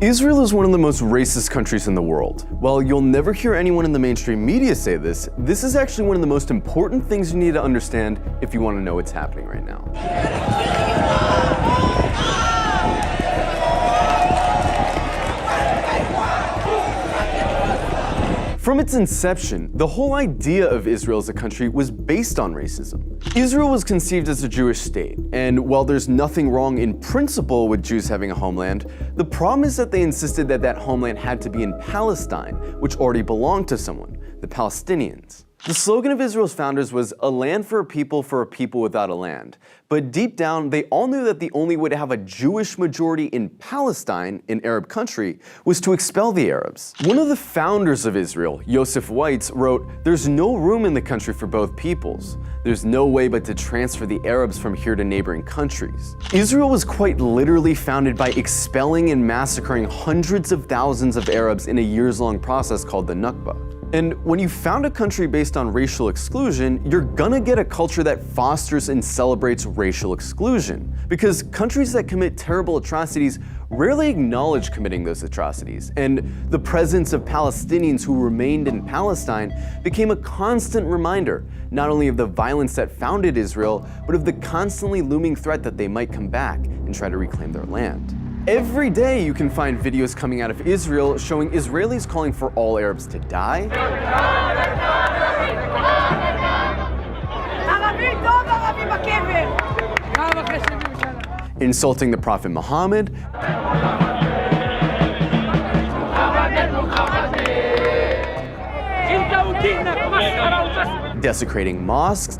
Israel is one of the most racist countries in the world. While you'll never hear anyone in the mainstream media say this, this is actually one of the most important things you need to understand if you want to know what's happening right now. From its inception, the whole idea of Israel as a country was based on racism. Israel was conceived as a Jewish state, and while there's nothing wrong in principle with Jews having a homeland, the problem is that they insisted that that homeland had to be in Palestine, which already belonged to someone, the Palestinians. The slogan of Israel's founders was "a land for a people without a land." But deep down, they all knew that the only way to have a Jewish majority in Palestine, an Arab country, was to expel the Arabs. One of the founders of Israel, Yosef Weitz, wrote, "There's no room in the country for both peoples. There's no way but to transfer the Arabs from here to neighboring countries." Israel was quite literally founded by expelling and massacring hundreds of thousands of Arabs in a years-long process called the Nakba. And when you found a country based on racial exclusion, you're gonna get a culture that fosters and celebrates racial exclusion. Because countries that commit terrible atrocities rarely acknowledge committing those atrocities. And the presence of Palestinians who remained in Palestine became a constant reminder, not only of the violence that founded Israel, but of the constantly looming threat that they might come back and try to reclaim their land. Every day you can find videos coming out of Israel showing Israelis calling for all Arabs to die, insulting the Prophet Muhammad, desecrating mosques,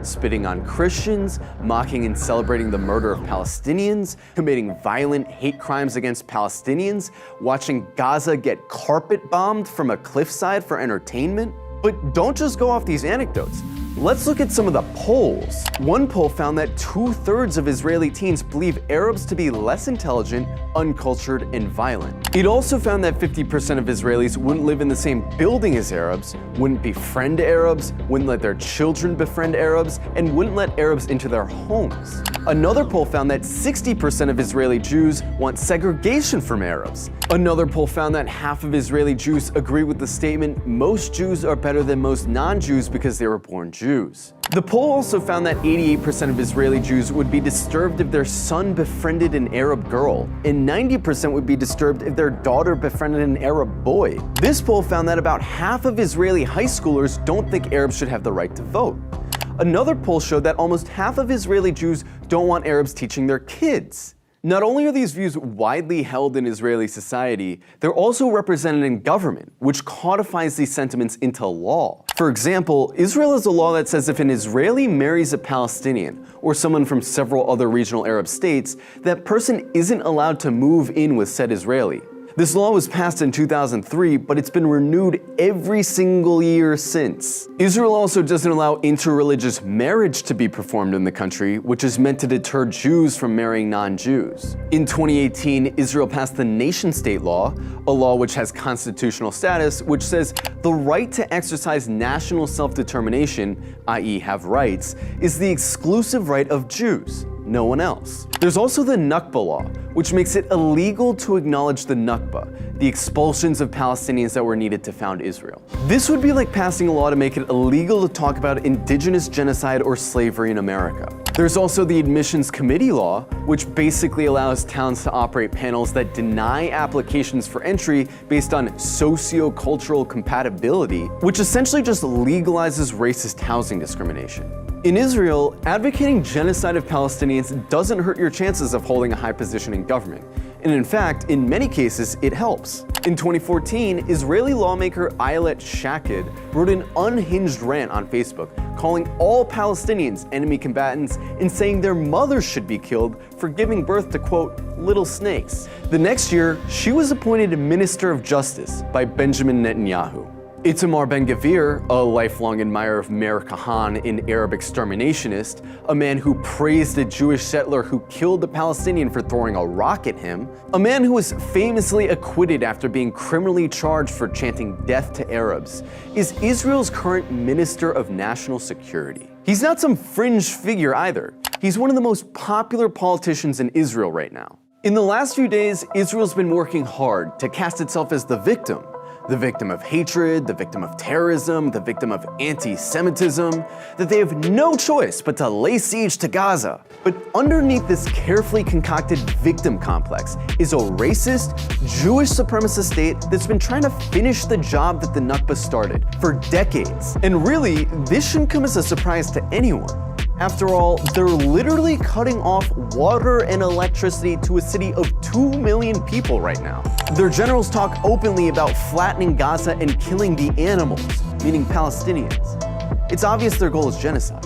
spitting on Christians, mocking and celebrating the murder of Palestinians, committing violent hate crimes against Palestinians, watching Gaza get carpet bombed from a cliffside for entertainment. But don't just go off these anecdotes. Let's look at some of the polls. One poll found that 2/3 of Israeli teens believe Arabs to be less intelligent, uncultured, and violent. It also found that 50% of Israelis wouldn't live in the same building as Arabs, wouldn't befriend Arabs, wouldn't let their children befriend Arabs, and wouldn't let Arabs into their homes. Another poll found that 60% of Israeli Jews want segregation from Arabs. Another poll found that half of Israeli Jews agree with the statement, "Most Jews are better than most non-Jews because they were born Jews." The poll also found that 88% of Israeli Jews would be disturbed if their son befriended an Arab girl, and 90% would be disturbed if their daughter befriended an Arab boy. This poll found that about half of Israeli high schoolers don't think Arabs should have the right to vote. Another poll showed that almost half of Israeli Jews don't want Arabs teaching their kids. Not only are these views widely held in Israeli society, they're also represented in government, which codifies these sentiments into law. For example, Israel has a law that says if an Israeli marries a Palestinian, or someone from several other regional Arab states, that person isn't allowed to move in with said Israeli. This law was passed in 2003, but it's been renewed every single year since. Israel also doesn't allow interreligious marriage to be performed in the country, which is meant to deter Jews from marrying non-Jews. In 2018, Israel passed the nation-state law, a law which has constitutional status, which says the right to exercise national self-determination, i.e. have rights, is the exclusive right of Jews, no one else. There's also the Nakba law, which makes it illegal to acknowledge the Nakba, the expulsions of Palestinians that were needed to found Israel. This would be like passing a law to make it illegal to talk about indigenous genocide or slavery in America. There's also the Admissions Committee law, which basically allows towns to operate panels that deny applications for entry based on socio-cultural compatibility, which essentially just legalizes racist housing discrimination. In Israel, advocating genocide of Palestinians doesn't hurt your chances of holding a high position in government. And in fact, in many cases, it helps. In 2014, Israeli lawmaker Ayelet Shaked wrote an unhinged rant on Facebook, calling all Palestinians enemy combatants and saying their mothers should be killed for giving birth to, quote, little snakes. The next year, she was appointed Minister of Justice by Benjamin Netanyahu. Itamar Ben-Gvir, a lifelong admirer of Meir Kahane, an Arab exterminationist, a man who praised a Jewish settler who killed a Palestinian for throwing a rock at him, a man who was famously acquitted after being criminally charged for chanting death to Arabs, is Israel's current Minister of National Security. He's not some fringe figure either. He's one of the most popular politicians in Israel right now. In the last few days, Israel's been working hard to cast itself as the victim of hatred, the victim of terrorism, the victim of anti-Semitism, that they have no choice but to lay siege to Gaza. But underneath this carefully concocted victim complex is a racist, Jewish supremacist state that's been trying to finish the job that the Nakba started for decades. And really, this shouldn't come as a surprise to anyone. After all, they're literally cutting off water and electricity to a city of 2 million people right now. Their generals talk openly about flattening Gaza and killing the animals, meaning Palestinians. It's obvious their goal is genocide.